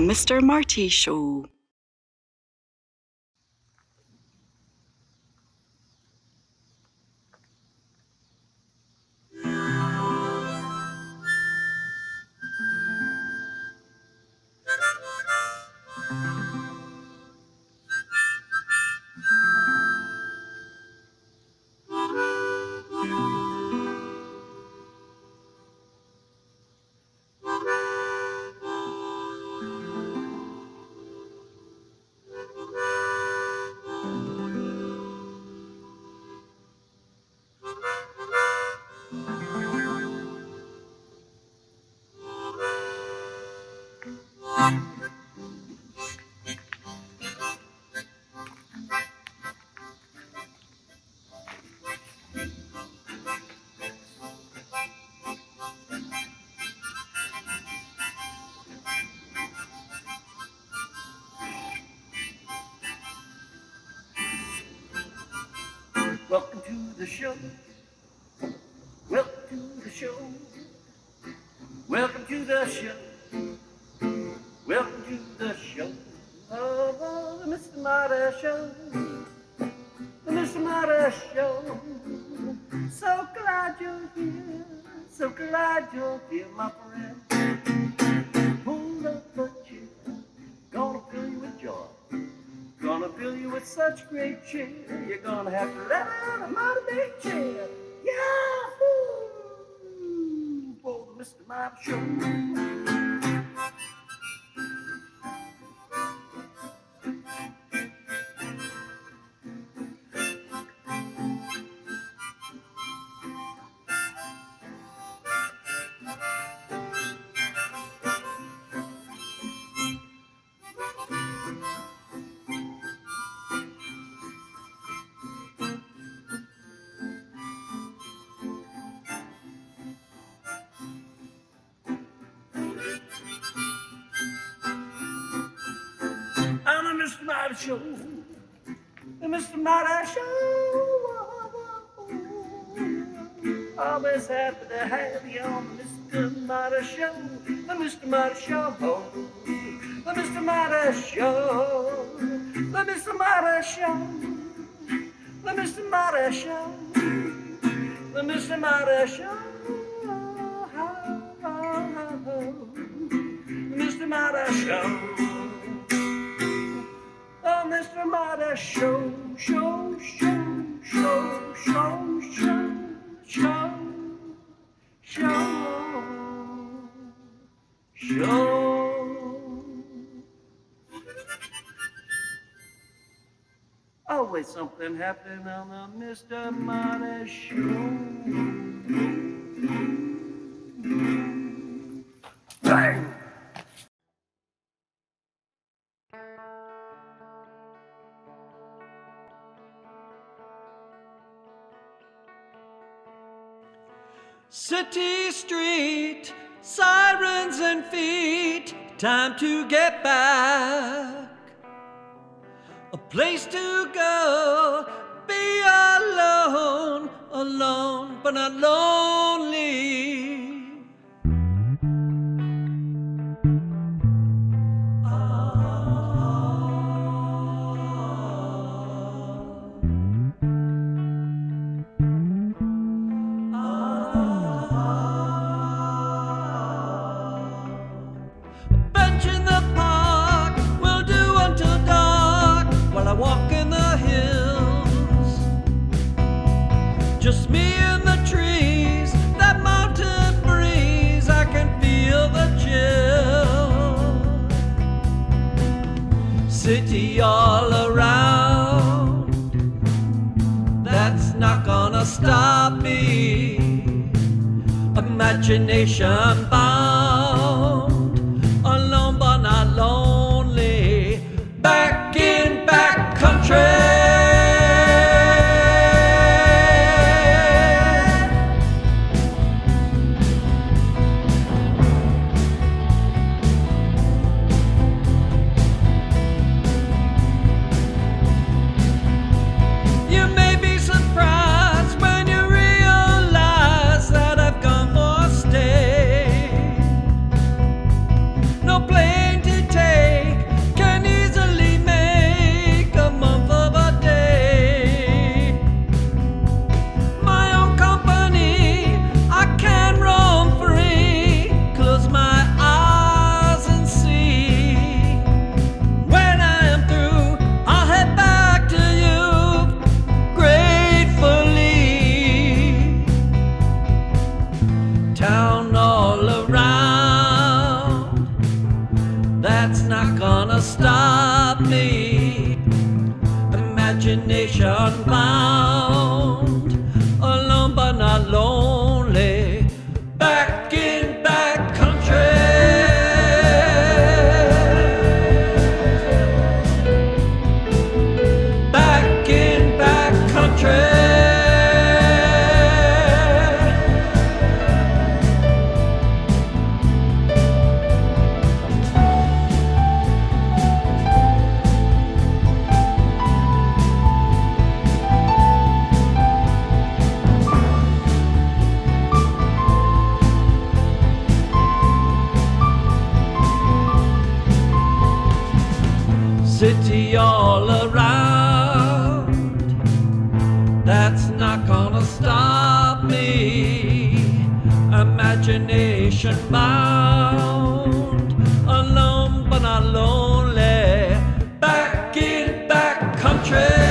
Mr. Marty Show. Welcome to the show. Welcome to the show. Welcome to the show. Welcome to the show. Oh, the Mr. Marty Show. The Mr. Marty Show. So glad you're here. So glad you're here, my friend. Pull up a chair. Gonna fill you with joy. Gonna fill you with such great cheer. You're gonna have to let out a mighty big chair. Yahoo! For the Mr. Marty Show. I'm the Mr. Marty Show. The Mr. Marty Show. Always happy to have you on the Mr. Marty Show. The Mr. Marty Show. The Mr. Marty Show. The Mr. Marty Show. The Mr. Marty Show. The Mr. Marty Show. The Mr. Marty Show. Oh, Mr. Marty Show, show, show, show, show, show, show, show, show. Always something happening on the Mr. Marty Show. Bang! City street, sirens and feet, time to get back. A place to go, be alone, alone but not lonely. Walk in the hills, just me and the trees, that mountain breeze, I can feel the chill. City all around, that's not gonna stop me. Imagination bound, alone but not lonely. Back in back country. You may be surprised when you realize that I've come for a stay. city all around. That's not gonna stop me, imagination bound, alone but not lonely, back in back country.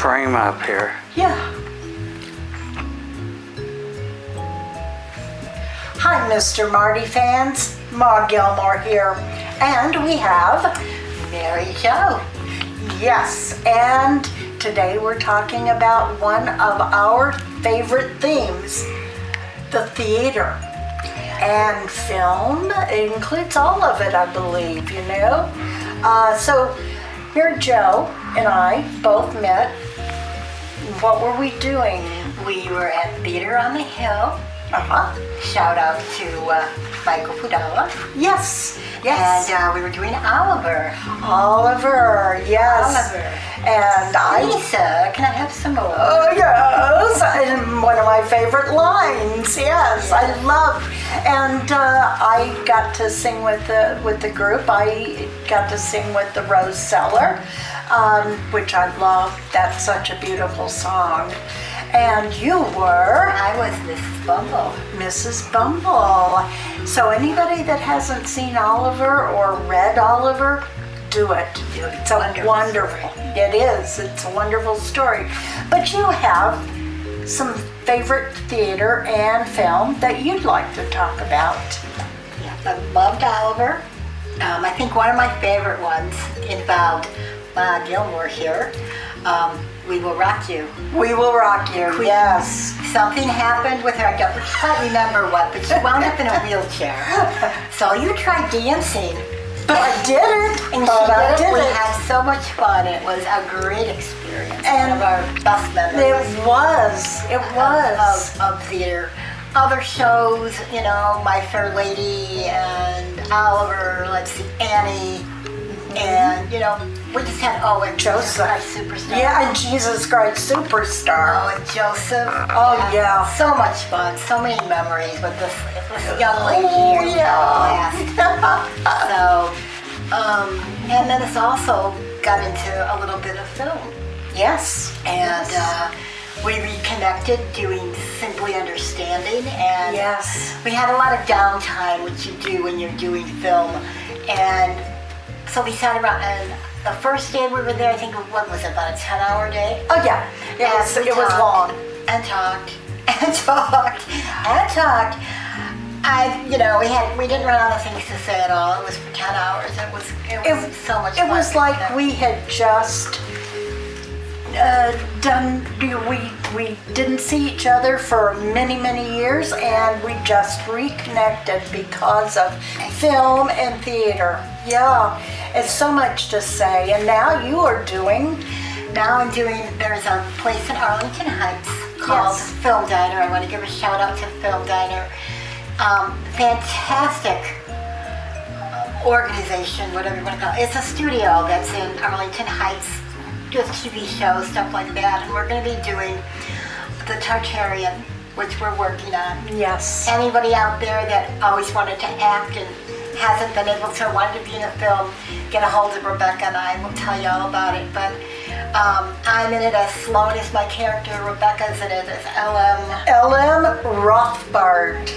Frame up here. Yeah. Hi, Mr. Marty fans. Ma Gilmore here. And we have Marty Show. Yes, and today we're talking about one of our favorite themes, the theater. And film, it includes all of it, I believe, you know. So here Jo and I both met. What were we doing? We were at Theater on the Hill. Shout out to Michael Fudawa. Yes, yes. And we were doing Oliver. Oliver, yes. Oliver. And Lisa, can I have some more? Oh, yes. And one of my favorite lines. Yes, I love. And I got to sing with the group. I got to sing with the Rose Cellar, which I love. That's such a beautiful song. And you were? I was Mrs. Bumble. Mrs. Bumble. So anybody that hasn't seen Oliver or read Oliver, do it. It's a wonderful. It is. It's a wonderful story. But you have some favorite theater and film that you'd like to talk about. Yeah, I loved Oliver. I think one of my favorite ones involved Ma Gilmore here. We Will Rock You. We Will Rock You, yes. Something happened with her, I don't quite remember what, but she wound up in a wheelchair. So you tried dancing. But I did it. And we had so much fun. It was a great experience. And one of our best memories. It was. Of theater. Other shows, you know, My Fair Lady and Oliver, let's see, Annie. And, you know, we just had, and Joseph. Christ Superstar. Yeah, and Jesus Christ Superstar. Oh, and Joseph. Oh, yeah. So much fun. So many memories with this young lady Oh, here. yeah. So, and then it's also got into a little bit of film. Yes. And we reconnected doing Simply Understanding. And yes. We had a lot of downtime, which you do when you're doing film. And so we sat around, and the first day we were there, I think, what was it, about a 10-hour day? Oh, yeah. It was long. And talked, and talked, and talked. We didn't run out of things to say at all. It was for 10 hours. It was so much fun. It was like we had just we didn't see each other for many, many years, and we just reconnected because of film and theater. Yeah, it's so much to say. And now there's a place in Arlington Heights called Film Diner. I want to give a shout out to Film Diner. Fantastic organization, whatever you want to call it. It's a studio that's in Arlington Heights, does TV shows, stuff like that. And we're going to be doing The Tartarian, which we're working on. Yes. Anybody out there that always wanted to act and hasn't been able to, wanted to be in a film, get a hold of Rebecca and I will tell you all about it. But I'm in it as Sloan is my character, Rebecca's in it as Ellen Rothbard.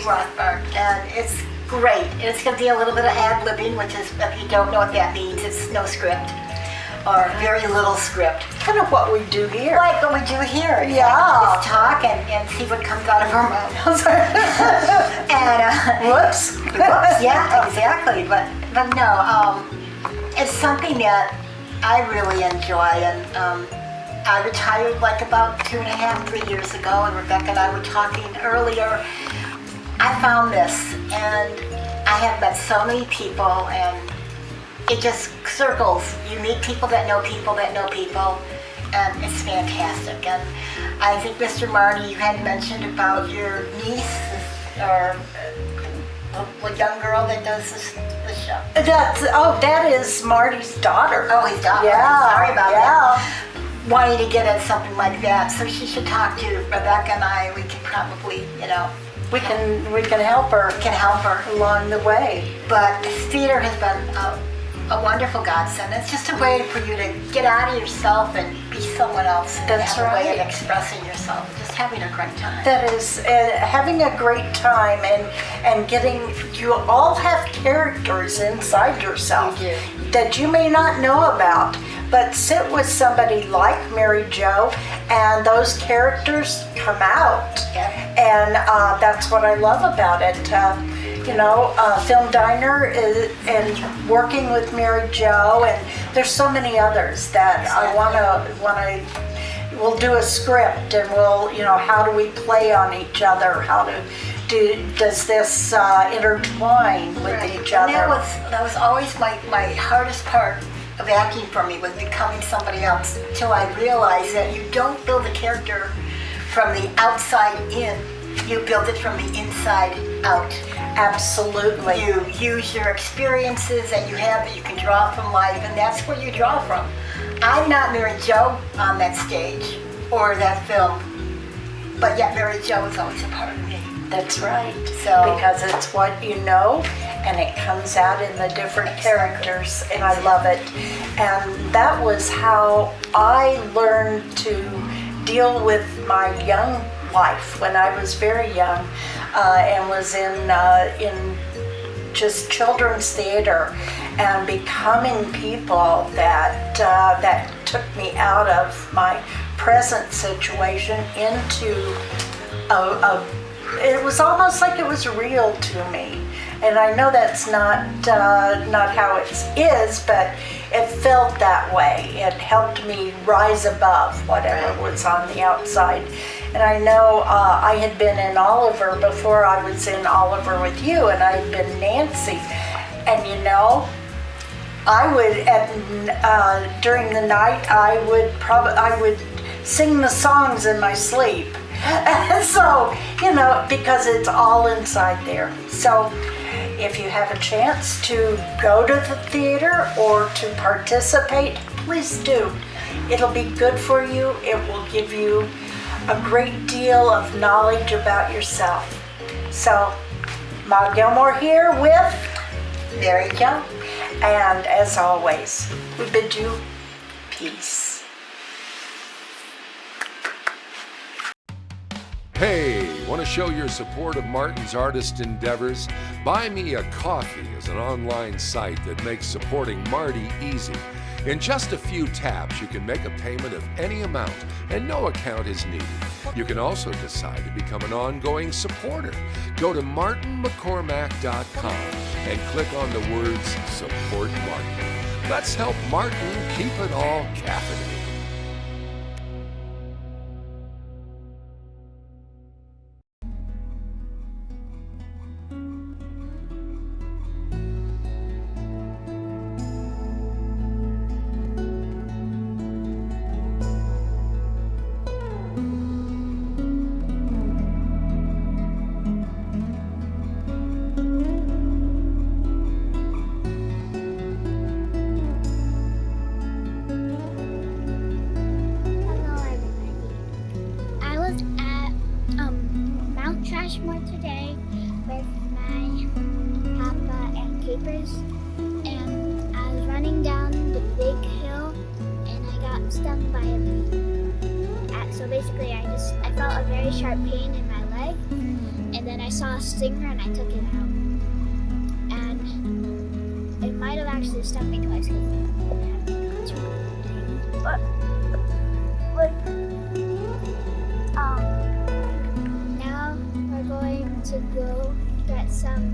And it's great. And it's going to be a little bit of ad-libbing, which is, if you don't know what that means, it's no script. or very little script. Kind of what we do here. Like what we do here. Yeah. Just talk and see what comes out of our mouths. And Whoops. yeah, exactly. But no, it's something that I really enjoy, and I retired like about 2.5, 3 years ago, and Rebecca and I were talking earlier. I found this, and I have met so many people, and it just circles. You meet people that know people that know people, and it's fantastic. And I think, Mr. Marty, you had mentioned about your niece, or a young girl that does this show. That is Marty's daughter. Oh, his daughter. Yeah. Sorry about that. Wanting to get at something like that, so she should talk to Rebecca and I. We can probably, We can help her. Can help her along the way. But theater has been a wonderful godsend. It's just a way for you to get out of yourself and be someone else. And That's have a way right. of expressing yourself, just having a great time. That is having a great time and getting. You all have characters inside yourself You that you may not know about. But sit with somebody like Mary Jo, and those characters come out. Yeah. And that's what I love about it. Film Diner and working with Mary Jo, and there's so many others that I we'll do a script, and we'll, how do we play on each other? Does this intertwine with Right. each And other? that was always my hardest part of acting for me, was becoming somebody else, until I realized that you don't build a character from the outside in, you build it from the inside out. Absolutely. You use your experiences that you have that you can draw from life, and that's where you draw from. I'm not Mary Jo on that stage or that film, but yet Mary Jo is always a part of me. That's right. So- because it's what you know, and it comes out in the different characters, and I love it. And that was how I learned to deal with my young life when I was very young, and was in just children's theater, and becoming people that took me out of my present situation into it was almost like it was real to me. And I know that's not how it is, but it felt that way. It helped me rise above whatever was on the outside. And I know I had been in Oliver before I was in Oliver with you, and I had been Nancy. And I would during the night I would sing the songs in my sleep. So because it's all inside there. So if you have a chance to go to the theater or to participate, please do. It'll be good for you. It will give you a great deal of knowledge about yourself. So, Ma Gilmore here with Mary Jo. And as always, we bid you peace. Hey, want to show your support of Martin's artist endeavors? Buy Me a Coffee is an online site that makes supporting Marty easy. In just a few taps, you can make a payment of any amount, and no account is needed. You can also decide to become an ongoing supporter. Go to martinmccormack.com and click on the words Support Martin. Let's help Martin keep it all caffeinated. More today with my papa and keepers, and I was running down the big hill and I got stung by a bee. So basically I felt a very sharp pain in my leg, and then I saw a stinger and I took it out, and it might have actually stung me twice because it had but like now we're going to go get some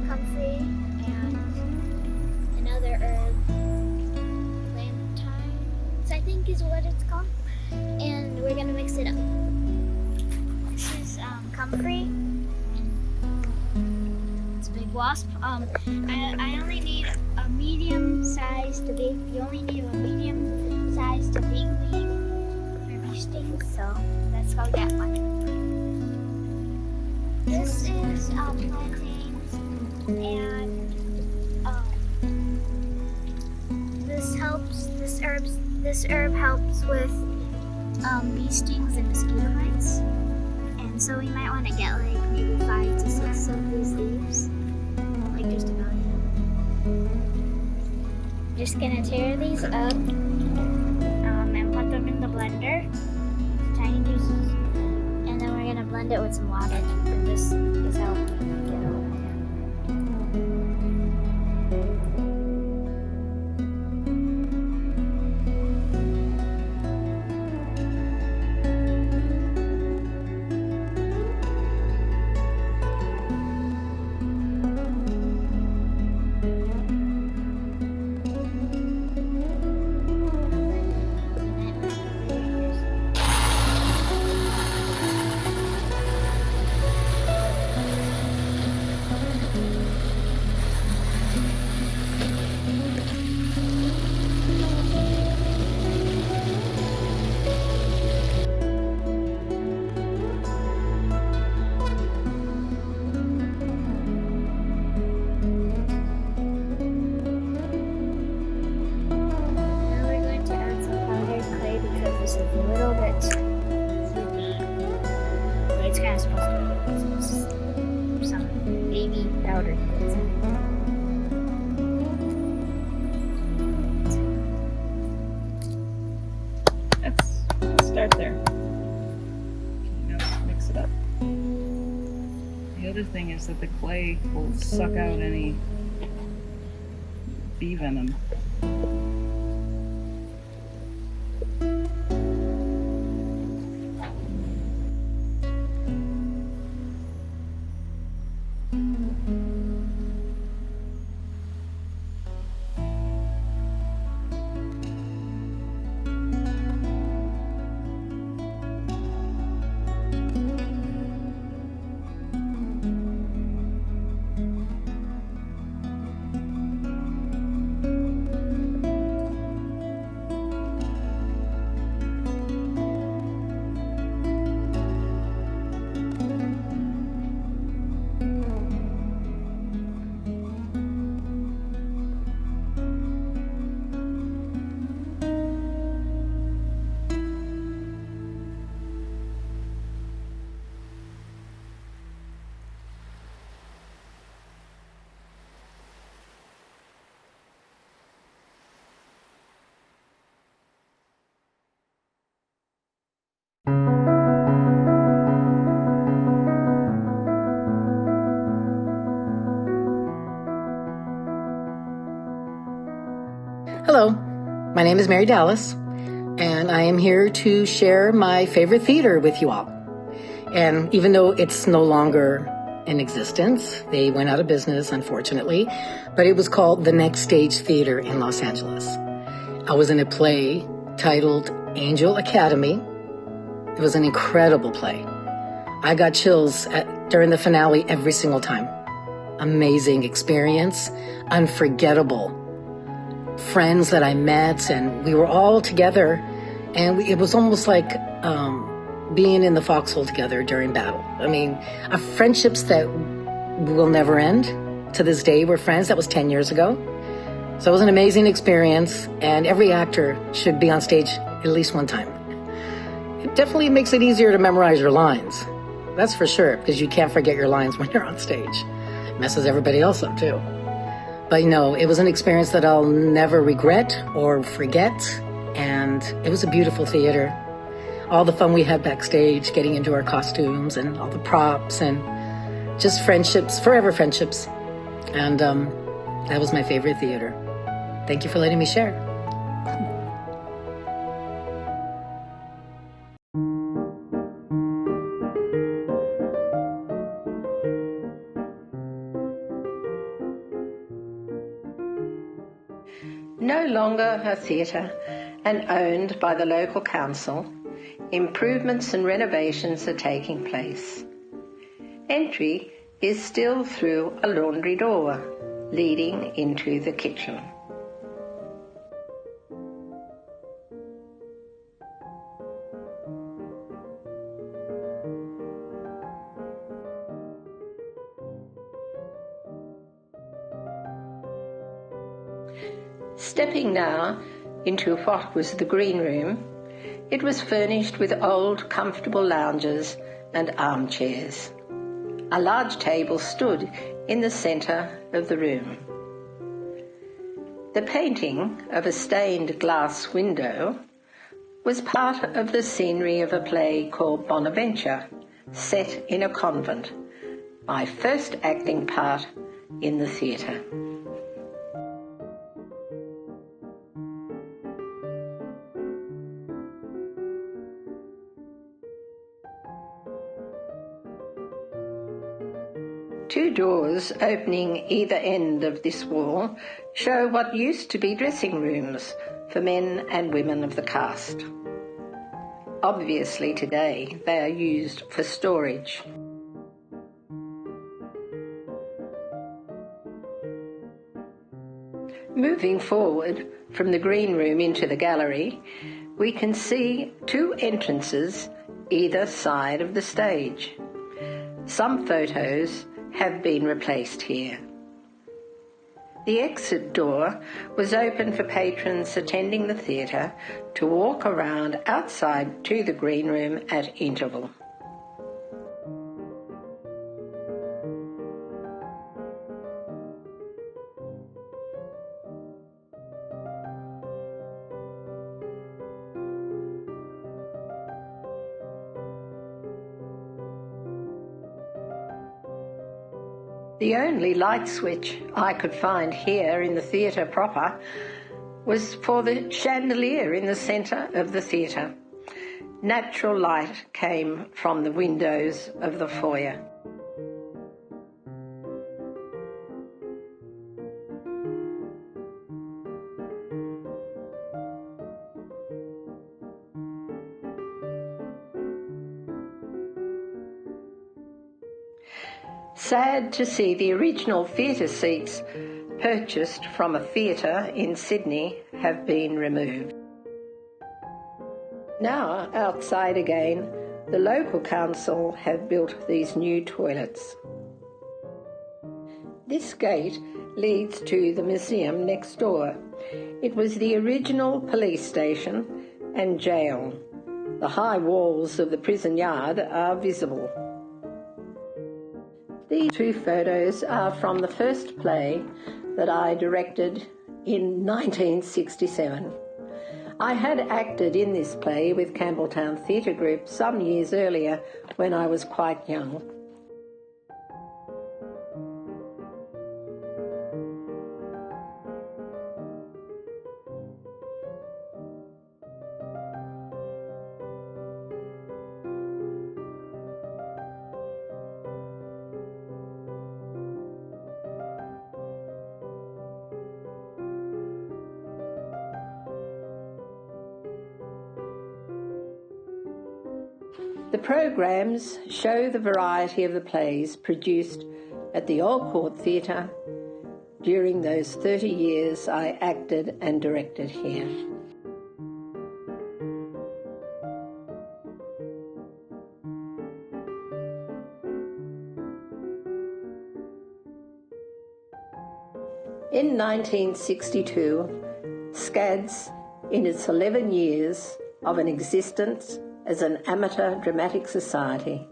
comfrey and another herb, plantains I think is what it's called, and we're gonna mix it up. This is comfrey. It's a big wasp. I only need a medium-sized to big. You only need a medium-sized to big leaf for bee stings. So let's go get one. This is plantains, and this herb helps with bee stings and mosquito bites. And so we might want to get like maybe 5 to 6 of these leaves, like just about it. Just gonna tear these up and put them in the blender, tiny juices, and then we're gonna blend it with some water. And this is how we get it over here. Start there. Mix it up. The other thing is that the clay will suck out any bee venom. Hello, my name is Mary Dallas, and I am here to share my favorite theater with you all. And even though it's no longer in existence, they went out of business, unfortunately, but it was called the Next Stage Theater in Los Angeles. I was in a play titled Angel Academy. It was an incredible play. I got chills during the finale every single time. Amazing experience, unforgettable. Friends that I met, and we were all together, and it was almost like being in the foxhole together during battle. I mean, friendships that will never end. To this day, we're friends. That was 10 years ago. So it was an amazing experience, and every actor should be on stage at least one time. It definitely makes it easier to memorize your lines. That's for sure, because you can't forget your lines when you're on stage. It messes everybody else up, too. But, it was an experience that I'll never regret or forget, and it was a beautiful theater. All the fun we had backstage, getting into our costumes and all the props, and just friendships, forever friendships. And that was my favorite theater. Thank you for letting me share. No longer a theatre and owned by the local council, improvements and renovations are taking place. Entry is still through a laundry door leading into the kitchen. Stepping now into what was the green room, it was furnished with old, comfortable lounges and armchairs. A large table stood in the centre of the room. The painting of a stained glass window was part of the scenery of a play called Bonaventure, set in a convent, my first acting part in the theatre. Two doors opening either end of this wall show what used to be dressing rooms for men and women of the cast. Obviously today they are used for storage. Moving forward from the green room into the gallery, we can see two entrances either side of the stage. Some photos have been replaced here. The exit door was open for patrons attending the theatre to walk around outside to the green room at interval. The only light switch I could find here in the theatre proper was for the chandelier in the centre of the theatre. Natural light came from the windows of the foyer. Sad to see the original theatre seats purchased from a theatre in Sydney have been removed. Now, outside again, the local council have built these new toilets. This gate leads to the museum next door. It was the original police station and jail. The high walls of the prison yard are visible. These two photos are from the first play that I directed in 1967. I had acted in this play with Campbelltown Theatre Group some years earlier when I was quite young. The programs show the variety of the plays produced at the Old Court Theatre during those 30 years I acted and directed here. In 1962, SCADS, in its 11 years of an existence as an amateur dramatic society,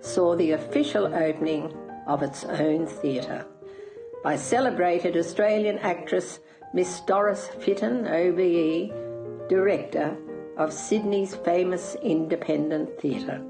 saw the official opening of its own theatre by celebrated Australian actress Miss Doris Fitton, OBE, director of Sydney's famous independent theatre.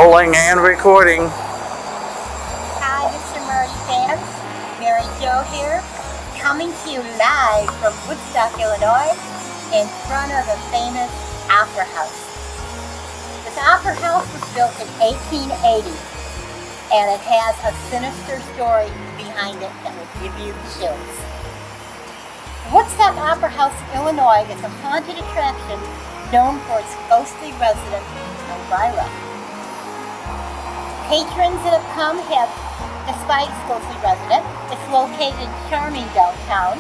Rolling and recording. Hi, Mr. Marty fans. Mary Jo here, coming to you live from Woodstock, Illinois, in front of the famous Opera House. This Opera House was built in 1880, and it has a sinister story behind it that will give you chills. Woodstock Opera House, Illinois is a haunted attraction known for its ghostly resident, Elvira. Patrons that have come have, despite its ghostly resident, it's located in charming downtown.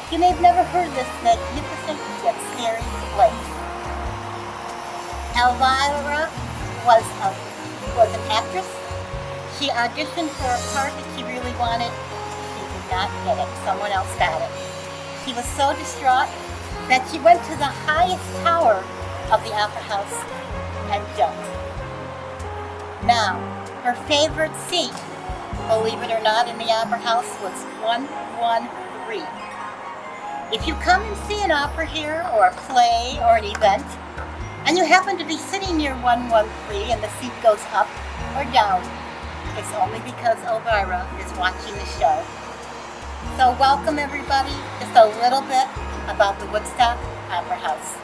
You may have never heard of this magnificent yet scary place. Elvira was an actress. She auditioned for a part that she really wanted. She did not get it. Someone else got it. She was so distraught that she went to the highest tower of the Opera House and jumped. Now, her favorite seat, believe it or not, in the Opera House was 113. If you come and see an opera here, or a play, or an event, and you happen to be sitting near 113 and the seat goes up or down, it's only because Elvira is watching the show. So welcome everybody, just a little bit about the Woodstock Opera House.